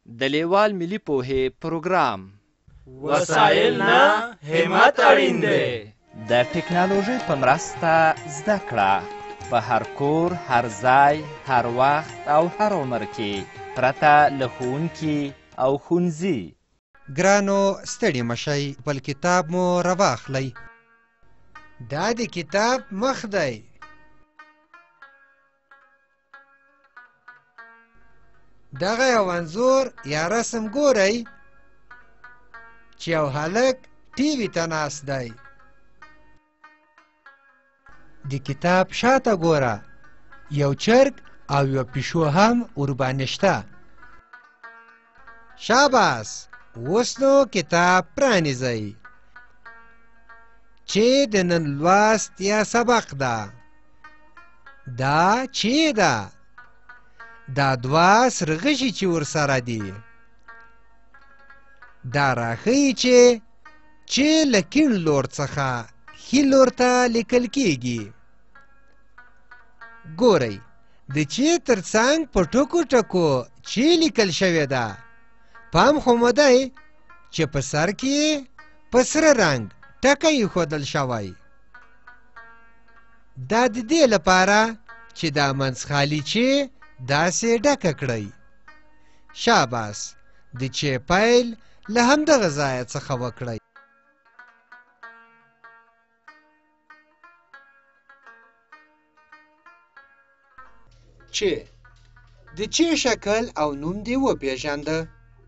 د لیوال ملي پوهې پروګرام. وسایل نه همت اړین دی. د ټکنالوژۍ په مرسته زده کړه په هر کور، هر ځای، هر وخت او هر عمر کې پرته له ښوونکي او ښوونځي. ګرانو ستړي مشئ، بل کتاب مو راواخلئ. دا د کتاب مخ دی. دغه یو انځور یا رسم ګورئ چې یو هلک ټي وي ته ناست دی. د کتاب شاته ګوره، یو چرګ او یو پیشو هم ورباندې شته. شاباس، اوس نو کتاب پرانیزئ چې د نن لوست یا سبق ده. دا چې ده؟ دا دوه سرغشي چې ورسره دي. دا راښیي چې له کیڼ لور څخه ښي لور ته لیکل کیږي. ګورئ، د چې تر څنګ په ټکو ټکو چې لیکل شوې ده. پام خو مو دی چې په سر کې په سره رنګ ټکی ایښودل شوی. دا د دې لپاره چې دا منځخالي چې داسې ډکه کړئ. شاباس، د چې پیل له همدغه ځایه څخه وکړئ. چې د چې شکل او نوم دې وپېژانده.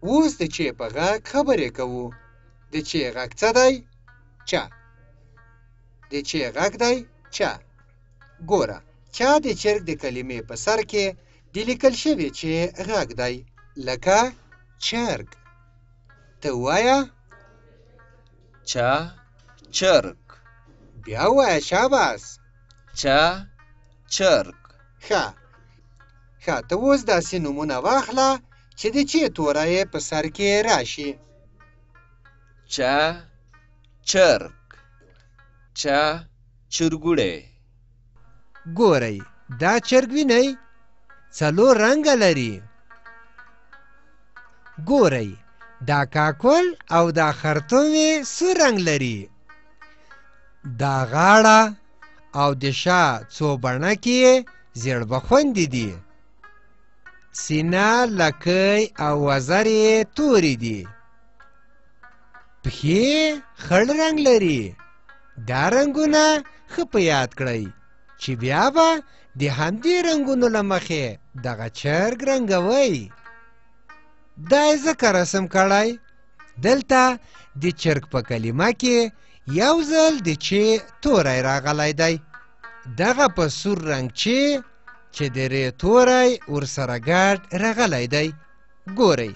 اوس د چې په غږ خبرې کوو. د چې غږ څه دی؟ چا. د چې غږ دی چا. ګوره، چا د چرګ د کلمې په سر کې د لیکل شوي چې غږ دی، لکه چرګ. ته وایه چا چرګ. بیا وایه شاباس. چا چرګ. ښه ته اوس داسې نومونه واخله چې د چې توره یې په سر کې راشي. چا چرګ. چا چرګوړی. ګورئ، دا چرګ وینئ؟ څلور رنګه لري. ګورئ، دا کاکل او دا خرطوم یې سور رنګ لري. دا غاړه او د شا څو بڼکې یې زیړبخوندې دي. سینه، لکۍ او وزر یې تورې دي. پښې خړ رنګ لري. دا رنګونه ښه په یاد کړئ چې بیا به د همدې رنګونو له مخې دغه چرګ رنګوئ. دا یې ځکه رسم کړی. دلته د چرګ په کلمه کې یو ځل د چې توری راغلی دی. دغه په سور رنګ چې د ری توری ورسره ګډ راغلی دی. ګورئ،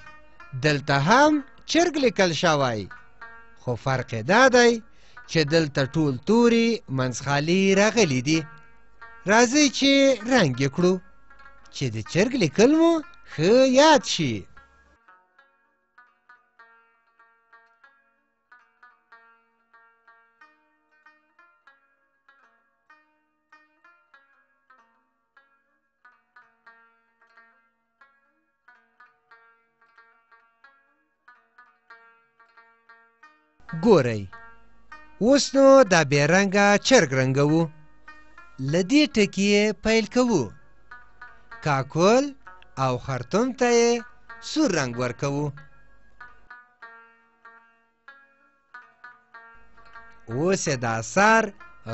دلته هم چرګ لیکل شوی، خو فرق یې دا دی چې دلته ټول توري منځخالي راغلي دي. راځئ چې رنګ یې کړو چې د چرګ لیکل مو ښه یاد شي. ګورئ، اوس نو دا بې رنګه چرګ رنګوو. له دې ټکي یې پیل کوو. کاکل او خرطوم ته یې سور رنګ ورکوو. اوس یې دا سر،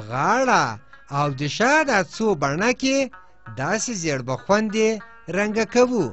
غاړه او د شا دا څو بڼکې داسې زیړبخوندې رنګه کوو.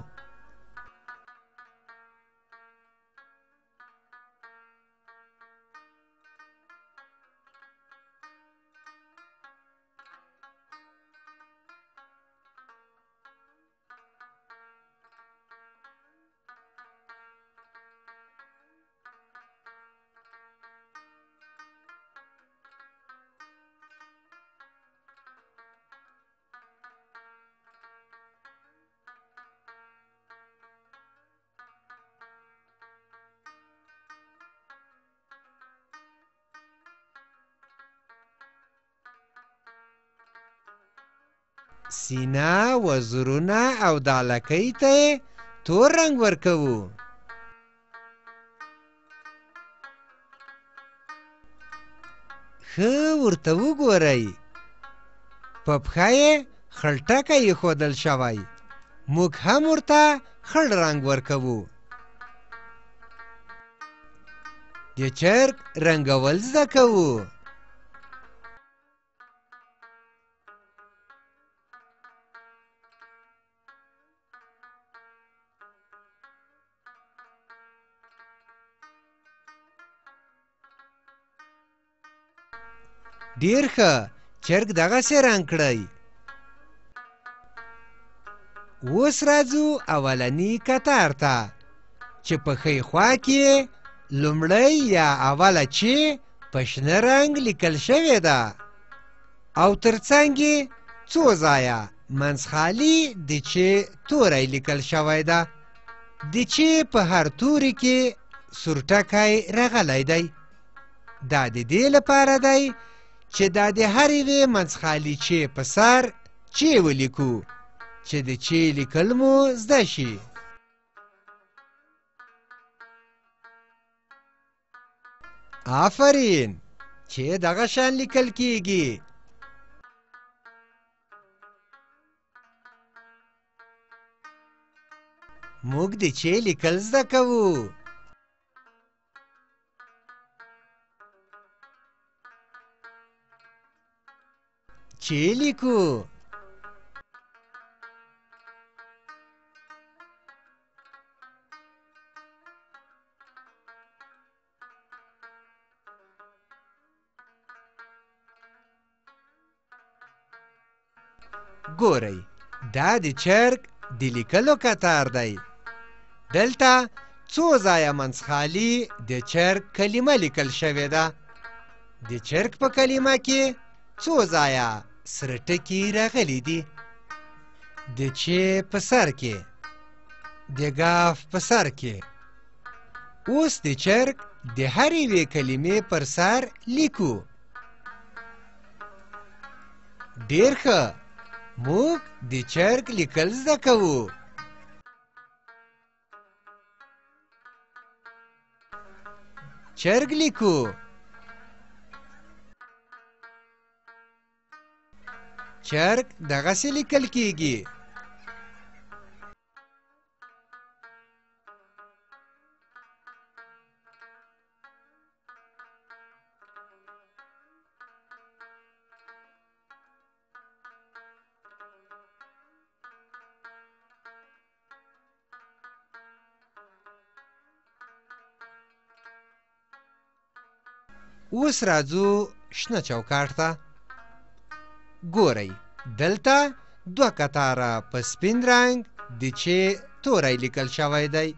سینه، وزرونه او دالکۍ ته یې تور رنګ ورکوو. ښه ورته وګورئ. په پښه یې خړ ټکی ایښودل شوی. موږ هم ورته خړ رنګ ورکوو. د چرګ رنګول زده کوو. ډېر ښه، چرګ دغسې رنګ کړئ. اوس راځو اولني کتار ته چې په ښی خوا کې لومړی یا اوله چې په شنه رنګ لیکل شوې ده او تر څنګ یې څو ځایه منځ خالي د چې توری لیکل شوی ده. د چې په هر توري کې سور ټکی راغلی دی. دا د دې لپاره دی چې دا د هر یوې منځ خالي چې په سر چې ولیکو چې د چې لیکل مو زده شي. آفرین، چې دغه شان لیکل کیږي. موږ د چې لیکل زده کوو. چې لیکو. ګورئ، دا د چرګ د لیکلو کتار دی. دلته څو ځایه منځ خالي د چرګ کلمه لیکل شوې ده. د چرګ په کلمه کې څو ځایه سره ټکي راغلي دي. د چې په سر کې، د ګاف په سر کې. اوس د چرګ د هر یوې کلمې پر سر لیکو. ډېر ښه، موږ د چرګ لیکل زده کوو. چرګ لیکو. چرګ دغسې لیکل کیږي. اوس راځو شنه چوکاټ ته. ګورئ، دلته دوه کتاره په سپین رنګ د چې توری لیکل شوی دی.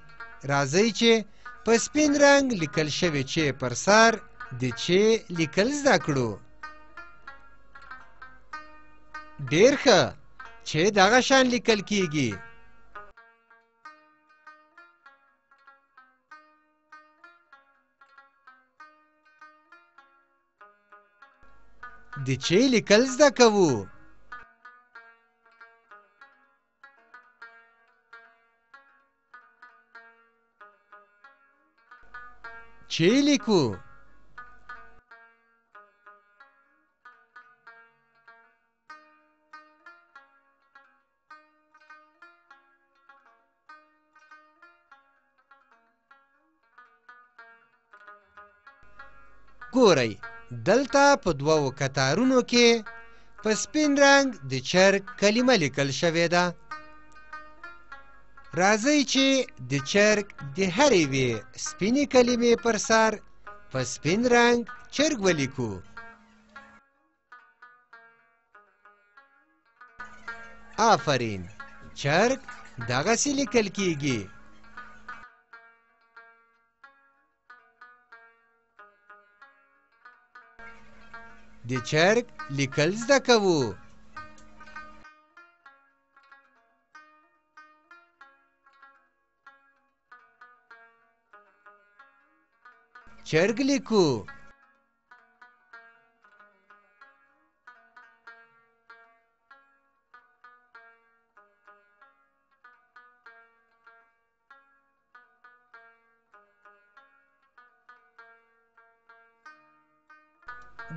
راځئ چې په سپین رنګ لیکل شوی چې پر سر د چې لیکل زده کړو. ډېر ښه، چې دغه شان لیکل کیږي. د چې لیکل زده کوو. چې لیکو. ګورئ، دلته په دوو کتارونو کې په سپین رنګ د چرګ کلمه لیکل شوې ده. راځئ چې د چرګ د هر یوې سپینې کلمې پر سر په سپین رنګ چرګ ولیکو. آفرین، چرګ دغسې لیکل کیږي. د چرګ لیکل زده کوو. چرګ لیکو.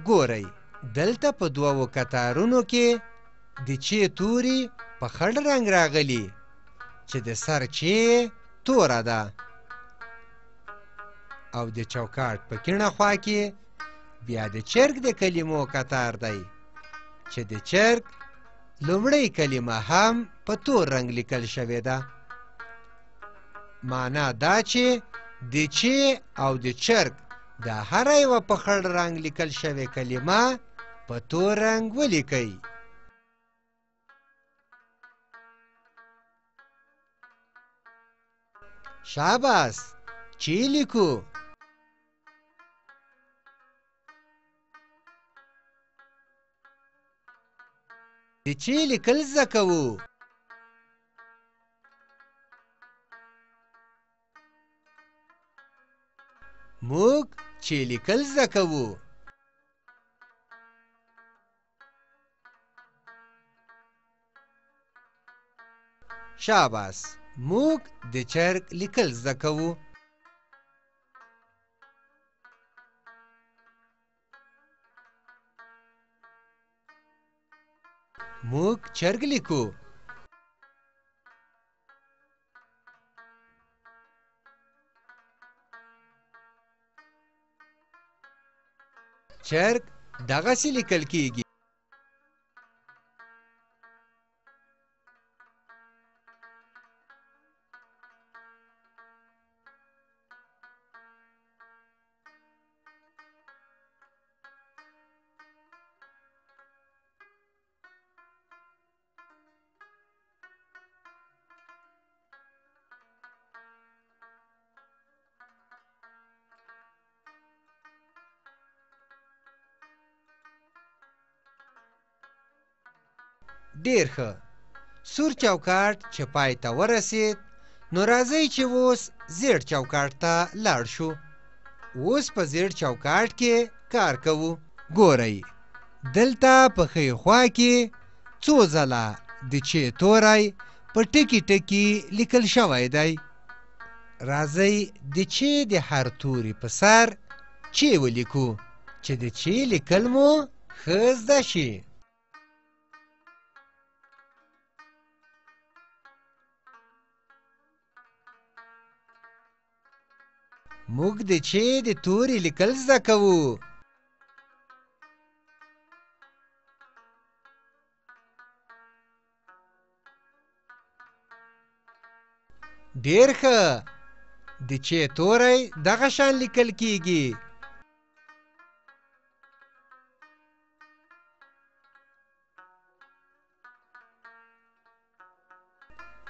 ګورئ دلته په دوو کتارونو کې د چې توري په خړ رنګ راغلي چې د سر چې توره ده او د چوکاټ په کیڼه خوا کې بیا د چرګ د کلمو کتار دی چې د چرګ لومړی کلمه هم په تور رنګ لیکل شوې ده معنا دا چې د چې او د چرګ دا هر یوه په خړ رنګ لیکل شوې کلمه په تور رنګ ولیکئ شاباس چی لیکو د چی لیکل زده کوو موږ چی لیکل زده کوو شاباس موږ د چرګ لیکل زده کوو موږ چرګ لیکو چرګ دغسې لیکل کیږي ډیر ښه سور چوکاټ چې پای ته ورسید نو راځئ چې اوس زیړ چوکاټ ته لاړ شو اوس په زیړ چوکاټ کې کار کوو ګورئ دلته په ښی خوا کې څو ځله د چې توری په ټکي ټکي لیکل شوی دی راځئ د چې د هر توري په سر چې ولیکو چې د چې لیکل مو ښه زده شي موږ د چې د توري لیکل زده کوو ډیر ښه د چې توری دغه شان لیکل کیږي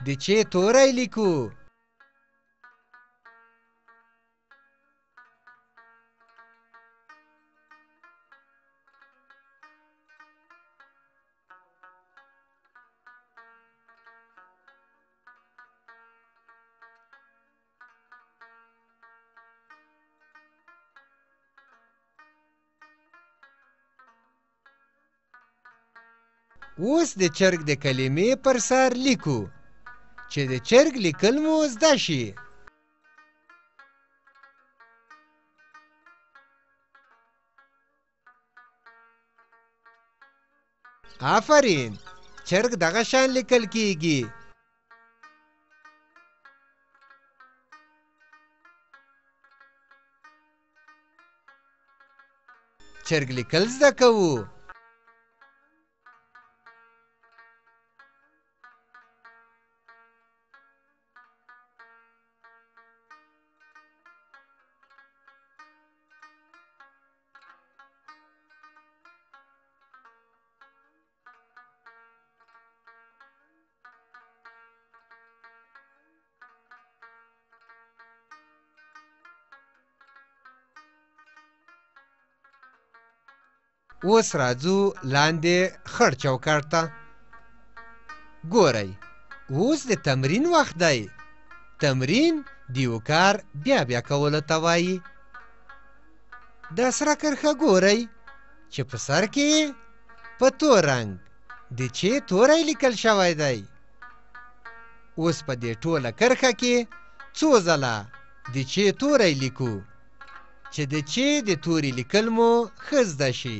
د چې توری لیکو اوس د چرګ د کلمې پر سر لیکو چې د چرګ لیکل مو زده شي آفرین چرګ دغه شان لیکل کیږي چرګ لیکل زده کوو اوس راځو لاندې خړ چوکاټ ته ګورئ اوس د تمرین وخت دی تمرین د یو کار بیا بیا کولو ته وایي دا سره کرښه ګورئ چې په سر کې په تور رنګ د چې توری لیکل شوی دی اوس په دې ټوله کرښه کې څو ځله د چې توری لیکو چې د چې د توري لیکل مو ښه زده شي.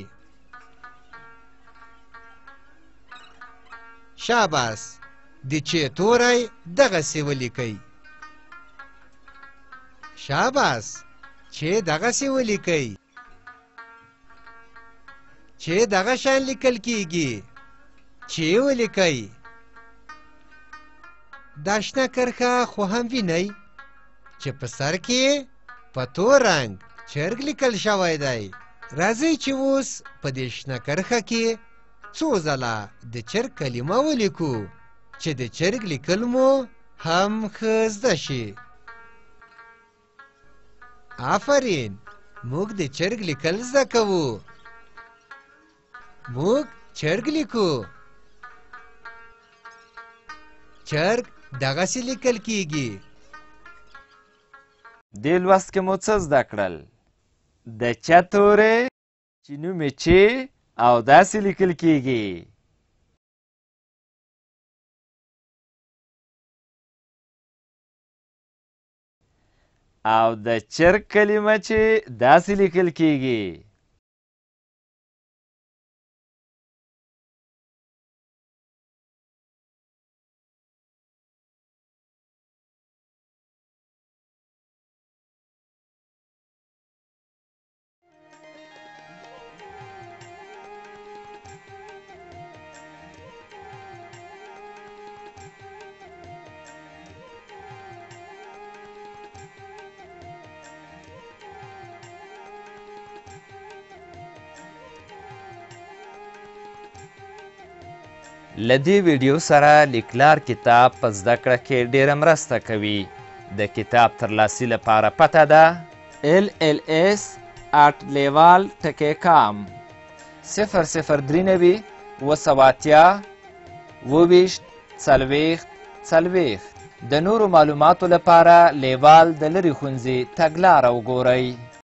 شاباس، د چې توری دغسې ولیکئ. شاباس، چې دغسې ولیکئ. چې دغه شان لیکل کیږي. چې ولیکئ. دا شنه کرښه خو هم وینئ چې په سر کې په تور رنګ چرګ لیکل شوی دی. راځئ چې اوس په دې شنه کرښه کې څو ځله د چرګ کلمه ولیکو چې د چرګ لیکل مو هم ښه زده شي. آفرین، موږ د چرګ لیکل زده کوو. موږ چرګ لیکو. چرګ دغسې لیکل کیږي. دې لوست کې مو څه زده کړل؟ د چه توری چې نوم یې چې او داسې لیکل کیږي. او د چرګ کلمه چې داسې لیکل کیږي. له دې ویډیو سره لیکلار کتاب په زده کړه کې ډېره مرسته کوي. د کتاب ترلاسي لپاره پته ده LLS@leval.com 003 280 د نورو معلوماتو لپاره لیوال د لرې ښوونځي تګلاره وګورئ.